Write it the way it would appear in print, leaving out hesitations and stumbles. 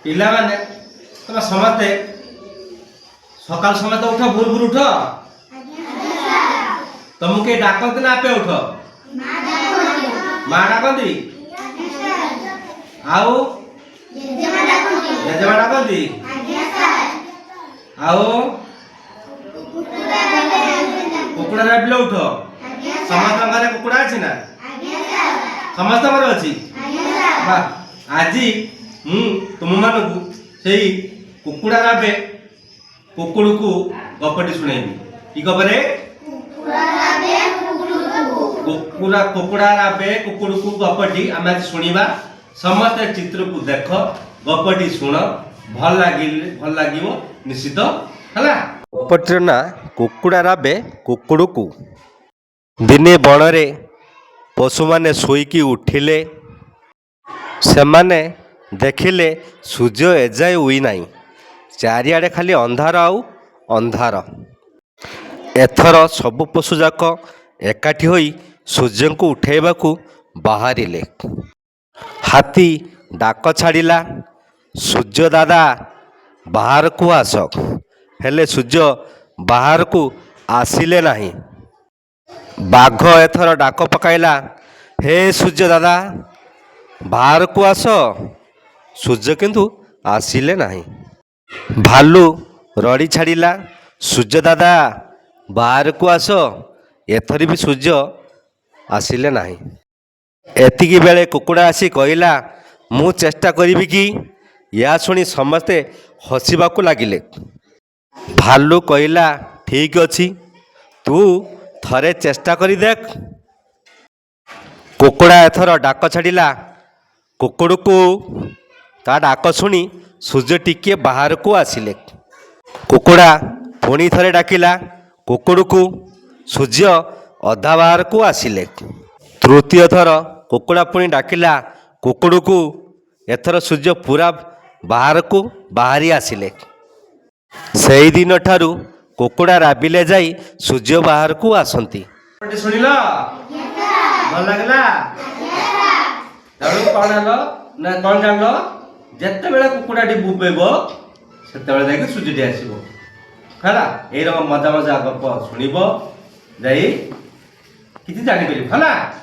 पिला माने तुम समझते सकाल समय तो उठ भूर भूर उठ तुमको किए डाकते ना आपे उठ माँ डाकती आउ जेजेमा डाकती आउ कुकुड़ा राबिले उठ समस्त घरे कुकुड़ा अच्छी ना समस्त घर अच्छी आज तुम मानू से कुकुड़ा राबे कुकुड़ को गपटी शुणेबी कि गपरे कुकुड़ा राबे कुकुड़ को गपटी आम आज शुणा समस्त चित्र को देख गपटी शुण भल लगे निश्चित है गपटी ना कुकुड़ा राबे कुकुड़ को दिने बणरे पशु माने शोईकी उठिले से माने देखिले सूर्य एजाए उई नहीं चारिआडे खाली अंधार आउ अंधार एथर सबु पशु जाक एकाठी होई सूर्य को उठेबाकू बाहरिले हाथी डाक छाड़िला सूर्य दादा बाहर को आस हेले सूर्य बाहर को आसिले नहीं बाघ एथर डाक पकाइला हे सूर्य दादा बाहर को आस सूर्य किंतु आसिले नहीं भालू रड़ी छाड़िला सूर्य दादा बाहर को आस एथर भी सूर्य आसिले नहीं एतिकी बेले कुकुड़ा आसी कहला मु चेष्टा करी कि या शुणी समस्ते हसिबाकू लागिले भालू कहला ठीक अछि तू थरे चेष्टा करी देख कुकुड़ा एथर डाक छाड़िला कुकुड़ को ता डाक शुणी सूर्य टिके बाहर को आसिले कुकुड़ा पुणी थरे डाकिला कुकुड़ को सूर्य अधा बाहर को आसिले तृतीय थर कुकुड़ा पुणी डाकिला कुकुड़ को एथर सूर्य पूरा बाहर को बाहरी आसिले सेई दिन ठारू कुकुड़ा राबिले जाई सूर्य बाहर को आसंती शुणिल भल लगला कौन ना कौन जान जिते बेले कुकुड़ाटी बुबेब से सूर्यटी आसो है यही मजा मजा गप शुणब जा कि जापर है।